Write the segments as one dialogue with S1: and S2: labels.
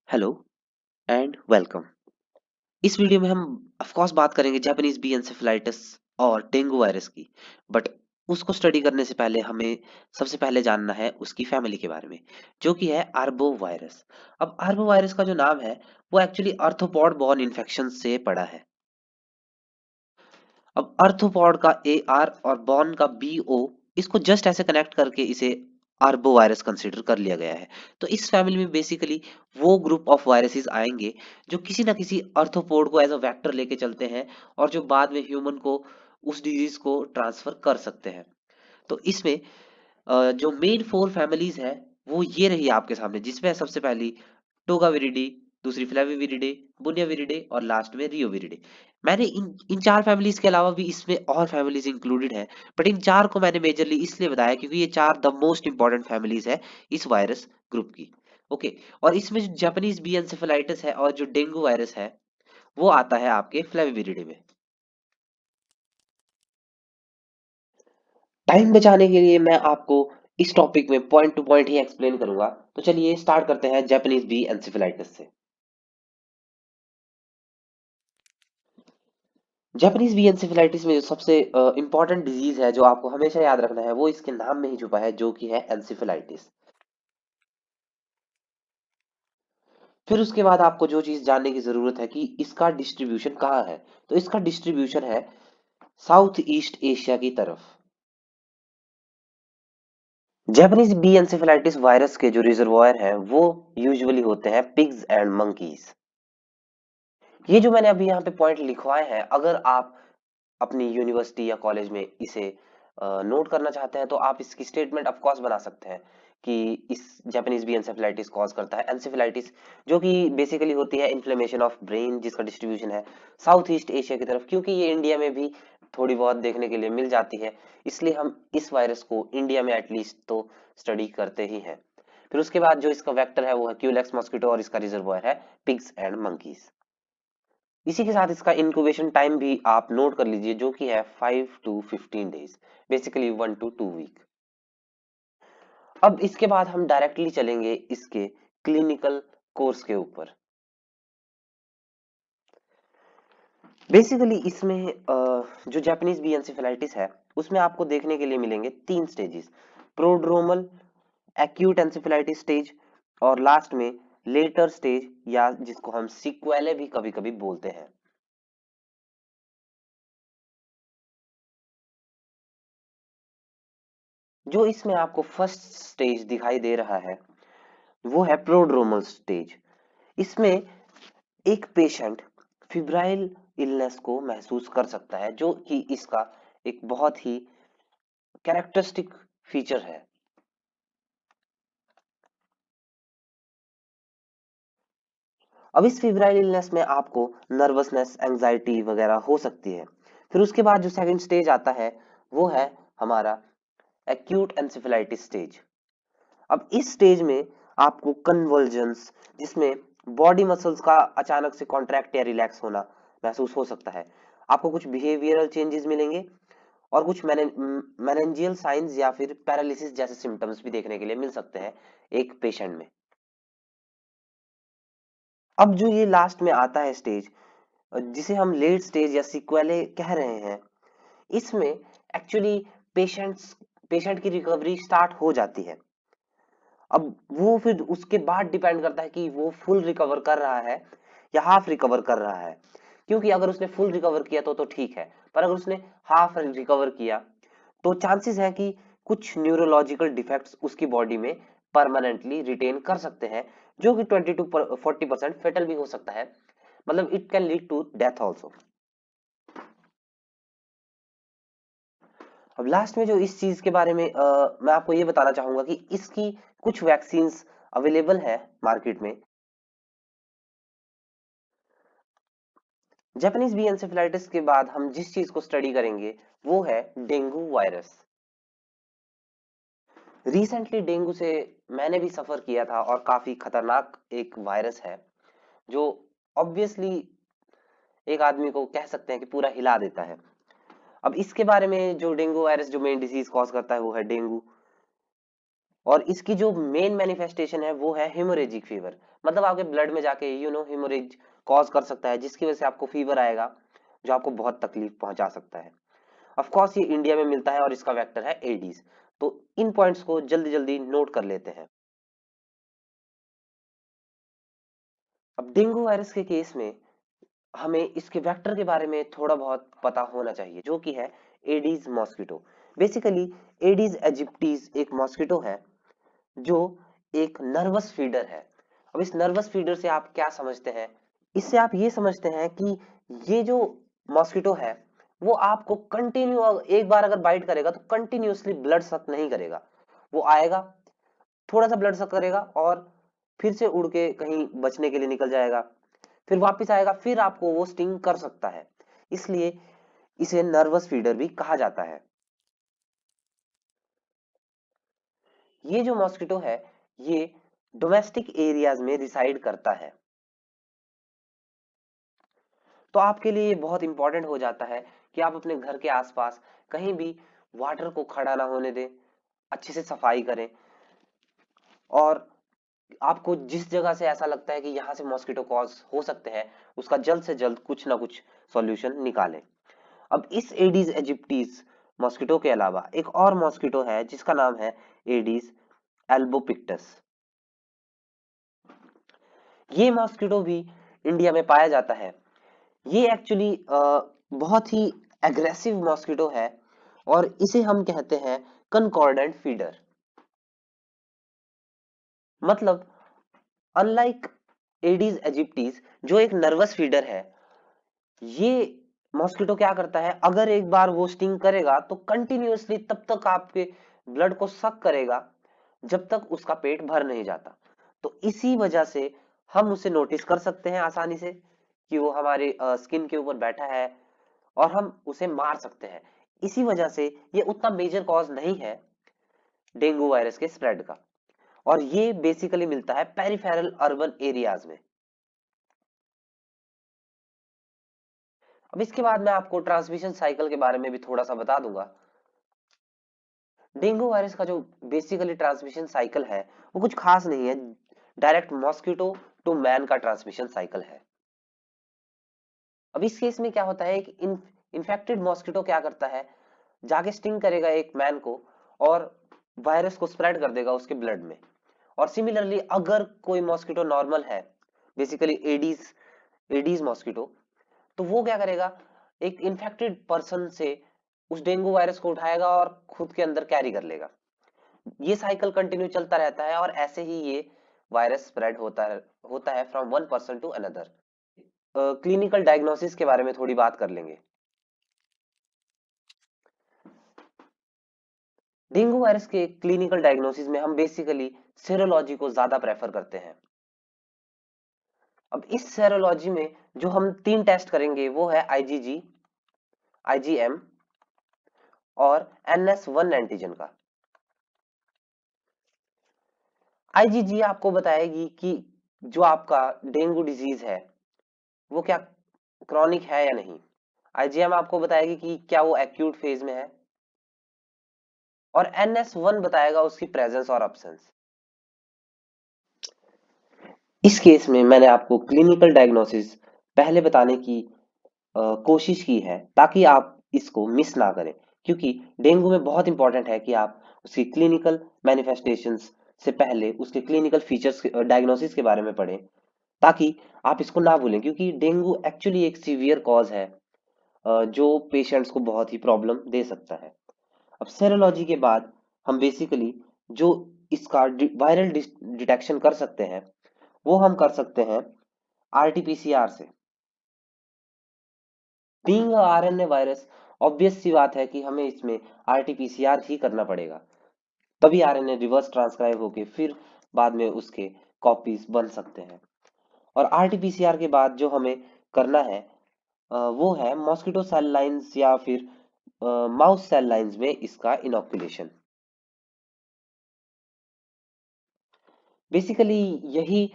S1: Hello and welcome. इस video में हम ऑफ कोर्स बात करेंगे जापानीज बी एन्सेफेलाइटिस और डेंगू वायरस की। बट उसको स्टडी करने से पहले हमें सबसे पहले जानना है उसकी फैमिली के बारे में, जो कि है आर्बो वायरस। अब आर्बो वायरस का जो नाम है वो एक्चुअली आर्थ्रोपॉड बॉर्न इन्फेक्शन से पड़ा है। अब आर्थ्रोपॉड का ए आर और बॉर्न का बी ओ, इसको जस्ट ऐसे कनेक्ट करके इसे आर्बो वायरस कंसीडर कर लिया गया है। तो इस फैमिली में बेसिकली वो ग्रुप ऑफ वायरसेस आएंगे जो किसी ना किसी आर्थ्रोपोड को एज अ वेक्टर लेके चलते हैं और जो बाद में ह्यूमन को उस डिजीज को ट्रांसफर कर सकते हैं। तो इसमें जो मेन फोर फैमिलीज है वो ये रही आपके सामने, जिसमें है सबसे पहली टोगाविरिडी, दूसरी फ्लेविविरिडे, बुनियाविरिडे और लास्ट में रियोविरिडे। मैंने इन इन चार फैमिलीज के अलावा भी इसमें और फैमिलीज इंक्लूडेड है, बट इन चार को मैंने मेजरली इसलिए बताया क्योंकि ये चार द मोस्ट इंपॉर्टेंट फैमिलीज है इस वायरस ग्रुप की। ओके। और इसमें जो जापानीज बी एन्सेफेलाइटिस है और जो डेंगू वायरस है वो आता है आपके फ्लेविविरिडे में। टाइम बचाने के लिए मैं आपको इस टॉपिक में पॉइंट टू पॉइंट ही एक्सप्लेन करूंगा, तो चलिए स्टार्ट करते हैं जापानीज बी एन्सेफेलाइटिस से। जापानीज बी एन्सेफेलाइटिस में जो सबसे इंपॉर्टेंट डिजीज है जो आपको हमेशा याद रखना है वो इसके नाम में ही छुपा है, जो कि है एन्सेफेलाइटिस। फिर उसके बाद आपको जो चीज जानने की जरूरत है कि इसका डिस्ट्रीब्यूशन कहाँ है, तो इसका डिस्ट्रीब्यूशन है साउथ ईस्ट एशिया की तरफ। जापानीज बी एन्सेफेलाइटिस वायरस के जो रिजर्वॉयर हैं वो यूजुअली होते हैं पिग्स एंड मंकीज। ये जो मैंने अभी यहाँ पे पॉइंट लिखवाए हैं, अगर आप अपनी यूनिवर्सिटी या कॉलेज में इसे नोट करना चाहते हैं तो आप इसकी स्टेटमेंट ऑफ कोर्स बना सकते हैं कि इस जापानीज भी एंसेफेलाइटिस कॉज करता है एंसेफेलाइटिस, जो कि बेसिकली होती है इन्फ्लेमेशन ऑफ ब्रेन, जिसका डिस्ट्रीब्यूशन है साउथ ईस्ट एशिया की तरफ। क्योंकि ये इंडिया में भी थोड़ी बहुत देखने के लिए मिल जाती है, इसलिए हम इस वायरस को इंडिया में एटलीस्ट तो स्टडी करते ही हैं। फिर उसके बाद जो इसका वेक्टर है वो है क्यूलेक्स मॉस्किटो और इसका रिजर्वॉयर है पिग्स एंड मंकीज। इसी के साथ इसका इंक्यूबेशन टाइम भी आप नोट कर लीजिए, जो कि है 5 to 15 days, basically 1 to 2 week. अब इसके बाद हम डायरेक्टली चलेंगे इसके क्लिनिकल कोर्स के ऊपर। बेसिकली इसमें जो जापानीज बी एन्सेफेलाइटिस है उसमें आपको देखने के लिए मिलेंगे तीन stages: prodromal, acute encephalitis stage और लास्ट में लेटर स्टेज, या जिसको हम सीक्वेले भी कभी कभी बोलते हैं। जो इसमें आपको फर्स्ट स्टेज दिखाई दे रहा है वो है प्रोड्रोमल स्टेज। इसमें एक पेशेंट फिब्राइल इलनेस को महसूस कर सकता है, जो कि इसका एक बहुत ही कैरेक्टरिस्टिक फीचर है। अब इस फिब्राइल इलनेस में आपको नर्वसनेस, एंजाइटी वगैरह हो सकती है। फिर उसके बाद जो सेकंड स्टेज आता है वो है हमारा एक्यूट एंसेफेलाइटिस स्टेज। अब इस स्टेज में आपको कन्वर्जन्स, जिसमें बॉडी मसल्स का अचानक से कॉन्ट्रैक्ट या रिलैक्स होना महसूस हो सकता है। आपको कुछ बिहेवियरल चेंजेस मिलेंगे और कुछ मैनेंजियल साइंस या फिर पैरालिसिस जैसे सिम्टम्स भी देखने के लिए मिल सकते हैं एक पेशेंट में। अब जो ये लास्ट में आता है स्टेज, जिसे हम लेट स्टेज या सीक्वेले कह रहे हैं, इसमें एक्चुअली पेशेंट की रिकवरी स्टार्ट हो जाती है। अब वो फिर उसके बाद डिपेंड करता है कि वो फुल रिकवर कर रहा है या हाफ रिकवर कर रहा है। क्योंकि अगर उसने फुल रिकवर किया तो ठीक है, पर अगर उसने हाफ रिकवर किया तो चांसेस है कि कुछ न्यूरोलॉजिकल डिफेक्ट्स उसकी बॉडी में परमानेंटली रिटेन कर सकते हैं, जो कि 20 to 40% फेटल भी हो सकता है। मतलब it can lead to death also. अब लास्ट में जो इस चीज के बारे में मैं आपको ये बताना चाहूंगा कि इसकी कुछ वैक्सीन अवेलेबल है मार्केट में। जापानीज बी एन्सेफेलाइटिस के बाद हम जिस चीज को स्टडी करेंगे वो है डेंगू वायरस। रिसेंटली डेंगू से मैंने भी सफर किया था और काफी खतरनाक एक वायरस है, जो ऑब्वियसली एक आदमी को कह सकते हैं कि पूरा हिला देता है। अब इसके बारे में जो डेंगू वायरस जो मेन डिजीज कॉज करता है वो है डेंगू। और इसकी जो मेन मैनिफेस्टेशन है वो है हेमोरेजिक फीवर, मतलब आपके ब्लड में जाके हेमोरेज कॉज कर सकता है, जिसकी वजह से आपको फीवर आएगा जो आपको बहुत तकलीफ पहुंचा सकता है। ऑफ कोर्स ये इंडिया में मिलता है और इसका वेक्टर है एडीज। तो इन पॉइंट्स को जल्दी जल्दी नोट कर लेते हैं। अब डेंगू वायरस के केस में हमें इसके वेक्टर के बारे में थोड़ा बहुत पता होना चाहिए, जो कि है एडीज मॉस्किटो। बेसिकली एडीज एजिप्टीज एक मॉस्किटो है जो एक नर्वस फीडर है। अब इस नर्वस फीडर से आप क्या समझते हैं? इससे आप ये समझते हैं कि ये जो मॉस्किटो है वो आपको कंटिन्यू, एक बार अगर बाइट करेगा तो कंटिन्यूअसली ब्लड सक नहीं करेगा। वो आएगा, थोड़ा सा ब्लड सक करेगा और फिर से उड़ के कहीं बचने के लिए निकल जाएगा, फिर वापस आएगा, फिर आपको वो स्टिंग कर सकता है। इसलिए इसे नर्वस फीडर भी कहा जाता है। ये जो मॉस्किटो है ये डोमेस्टिक एरियाज में रिसाइड करता है। तो आपके लिए ये बहुत इंपॉर्टेंट हो जाता है कि आप अपने घर के आसपास कहीं भी वाटर को खड़ा ना होने दें, अच्छे से सफाई करें, और आपको जिस जगह से ऐसा लगता है कि यहाँ से मॉस्किटो कॉज हो सकते हैं उसका जल्द से जल्द कुछ ना कुछ सॉल्यूशन निकालें। अब इस एडीज एजिप्टीज मॉस्किटो के अलावा एक और मॉस्किटो है जिसका नाम है एडीज एल्बोपिक्टस। ये मॉस्किटो भी इंडिया में पाया जाता है। ये एक्चुअली बहुत ही एग्रेसिव मॉस्किटो है और इसे हम कहते हैं कंकॉर्डेंट फीडर। मतलब अनलाइक एडीज एजिप्टीज जो एक नर्वस फीडर है, ये मॉस्किटो क्या करता है, अगर एक बार वो स्टिंग करेगा तो कंटिन्यूअसली तब तक आपके ब्लड को सक करेगा जब तक उसका पेट भर नहीं जाता। तो इसी वजह से हम उसे नोटिस कर सकते हैं आसानी से कि वो हमारे स्किन के ऊपर बैठा है और हम उसे मार सकते हैं। इसी वजह से ये उतना मेजर कॉज नहीं है डेंगू वायरस के स्प्रेड का, और ये बेसिकली मिलता है पेरिफेरल अर्बन एरियाज में। अब इसके बाद मैं आपको ट्रांसमिशन साइकिल के बारे में भी थोड़ा सा बता दूंगा। डेंगू वायरस का जो बेसिकली ट्रांसमिशन साइकिल है वो कुछ खास नहीं है, डायरेक्ट मॉस्किटो टू मैन का ट्रांसमिशन साइकिल है। अब इस केस में क्या होता है कि इन्फेक्टेड मॉस्किटो क्या करता है, जाके स्टिंग करेगा एक मैन को और वायरस को स्प्रेड कर देगा उसके ब्लड में। और सिमिलरली अगर कोई मॉस्किटो नॉर्मल है, बेसिकली एडीज एडीज मॉस्किटो, तो वो क्या करेगा, एक इन्फेक्टेड पर्सन से उस डेंगू वायरस को उठाएगा और खुद के अंदर कैरी कर लेगा। ये साइकिल कंटिन्यू चलता रहता है और ऐसे ही ये वायरस स्प्रेड होता है from one person to another. Clinical diagnosis के बारे में थोड़ी बात कर लेंगे। डेंगू वायरस के क्लिनिकल डायग्नोसिस में हम बेसिकली सेरोलॉजी को ज्यादा प्रेफर करते हैं। अब इस सेरोलॉजी में जो हम 3 टेस्ट करेंगे वो है आईजीजी, आईजीएम और NS1 एंटीजन का। आईजीजी आपको बताएगी कि जो आपका डेंगू डिजीज है वो क्या क्रॉनिक है या नहीं। आईजीएम आपको बताएगी कि क्या वो एक्यूट फेज में है, और NS1 बताएगा उसकी प्रेजेंस और अब्सेंस। इस केस में मैंने आपको क्लिनिकल डायग्नोसिस पहले बताने की कोशिश की है ताकि आप इसको मिस ना करें, क्योंकि डेंगू में बहुत इंपॉर्टेंट है कि आप उसकी क्लिनिकल मैनिफेस्टेशंस से पहले उसके क्लिनिकल फीचर्स डायग्नोसिस के बारे में पढ़ें, ताकि आप इसको ना भूलें, क्योंकि डेंगू एक्चुअली एक सीवियर कॉज है जो पेशेंट्स को बहुत ही प्रॉब्लम दे सकता है। अब सेरोलॉजी के बाद हम बेसिकली जो इसका वायरल डिटेक्शन कर सकते हैं वो हम कर सकते हैं आरटीपीसीआर से। बीइंग आरएनए वायरस, ऑब्वियस सी बात है कि हमें इसमें आरटीपीसीआर ही करना पड़ेगा, तभी आरएनए रिवर्स ट्रांसक्राइब होके फिर बाद में उसके कॉपीज बन सकते हैं। और आरटीपीसीआर के बाद जो हमें करना है वो है मॉस्किटो सेल लाइंस या फिर माउस सेल लाइंस में इसका इनोकुलेशन। बेसिकली यही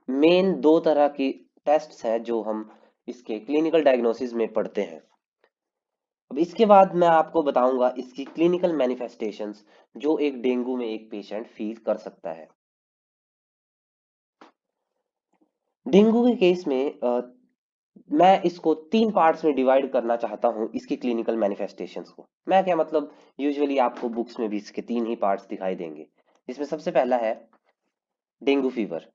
S1: मेन 2 तरह की टेस्ट्स हैं जो हम इसके क्लिनिकल डायग्नोसिस में पढ़ते हैं। अब इसके बाद मैं आपको बताऊंगा इसकी क्लिनिकल मैनिफेस्टेशंस जो एक डेंगू में एक पेशेंट फील कर सकता है। डेंगू के केस में मैं इसको 3 पार्ट्स में डिवाइड करना चाहता हूं इसकी क्लिनिकल मैनिफेस्टेशंस को। मैं क्या मतलब, यूजुअली आपको बुक्स में भी इसके 3 ही पार्ट्स दिखाई देंगे। इसमें सबसे पहला है डेंगू फीवर।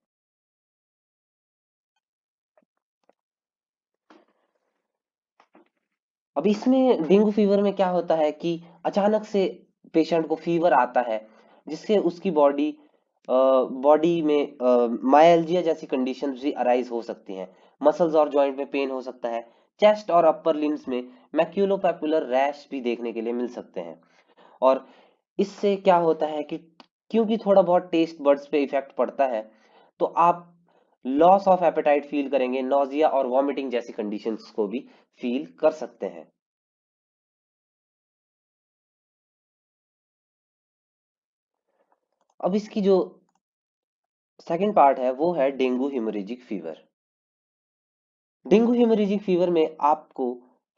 S1: अब इसमें डेंगू फीवर में क्या होता है कि अचानक से पेशेंट को फीवर आता है, जिससे उसकी बॉडी में मायल्जिया जैसी कंडीशन भी अराइज हो सकती हैं। मसल्स और जॉइंट में पेन हो सकता है। चेस्ट और अपर लिम्स में मैक्यूलोपैपुलर रैश भी देखने के लिए मिल सकते हैं। और इससे क्या होता है कि क्योंकि थोड़ा बहुत टेस्ट बड्स पे इफेक्ट पड़ता है, तो आप लॉस ऑफ एपेटाइट फील करेंगे, नोजिया और वॉमिटिंग जैसी कंडीशंस को भी फील कर सकते हैं। अब इसकी जो सेकंड पार्ट है वो है dengue haemorrhagic fever. Dengue haemorrhagic fever में आपको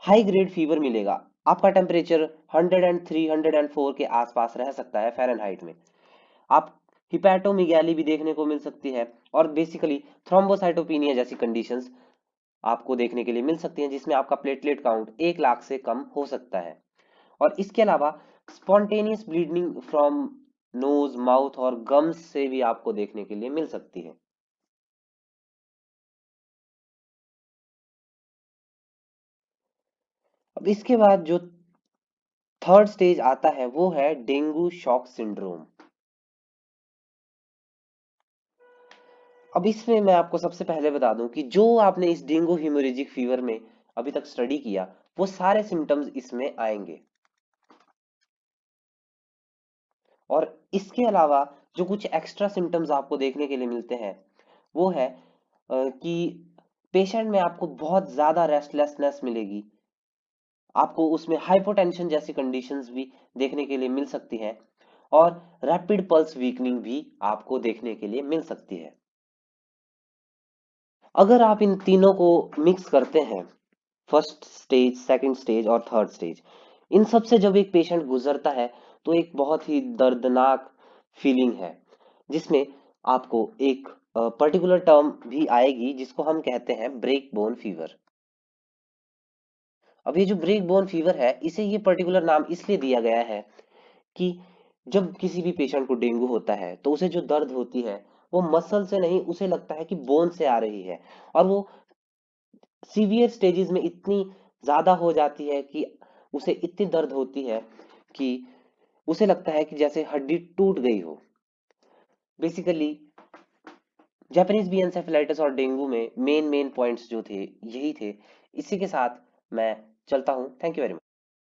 S1: हाई ग्रेड फीवर मिलेगा। आपका टेम्परेचर 103 104 के आसपास रह सकता है फ़ारेनहाइट में। आप हिपैटोमीगैली भी देखने को मिल सकती है, और बेसिकली थ्रोम्बोसाइटोपिनिया जैसी कंडीशंस आपको देखने के लिए मिल सकती हैं, जिसमें आपका प्लेटलेट काउंट 1 लाख से कम हो सकता है। और इसके अलावा spontaneous bleeding from knows, mouth और गम्स से भी आपको देखने के लिए मिल सकती है। अब इसके बाद जो थर्ड स्टेज आता है वो है डेंगू शॉक सिंड्रोम। अब इसमें मैं आपको सबसे पहले बता दूं कि जो आपने इस डेंगू हेमोरेजिक फीवर में अभी तक स्टडी किया, वो सारे सिम्टम्स इसमें आएंगे। और इसके अलावा जो कुछ एक्स्ट्रा सिम्टम्स आपको देखने के लिए मिलते हैं वो है कि पेशेंट में आपको बहुत ज्यादा रेस्टलेसनेस मिलेगी। आपको उसमें हाइपोटेंशन जैसी कंडीशंस भी देखने के लिए मिल सकती हैं, और रैपिड पल्स वीकनिंग भी आपको देखने के लिए मिल सकती है। अगर आप इन तीनों को मिक्स करते हैं, फर्स्ट स्टेज, सेकंड स्टेज और थर्ड स्टेज, इन सब से जब एक पेशेंट गुजरता है तो एक बहुत ही दर्दनाक फीलिंग है, जिसमें आपको एक पर्टिकुलर टर्म भी आएगी जिसको हम कहते हैं ब्रेक बोन फीवर। अब ये जो ब्रेक बोन फीवर है, इसे ये पर्टिकुलर नाम इसलिए दिया गया है कि जब किसी भी पेशेंट को डेंगू होता है तो उसे जो दर्द होती है वो मसल से नहीं, उसे लगता है कि बोन से आ रही है। और वो सीवियर स्टेजेस में इतनी ज्यादा हो जाती है कि उसे इतनी दर्द होती है कि उसे लगता है कि जैसे हड्डी टूट गई हो। बेसिकली जापानीज बी एनसेफेलाइटिस और डेंगू में मेन मेन पॉइंट्स जो थे यही थे। इसी के साथ मैं चलता हूँ। Thank you very much.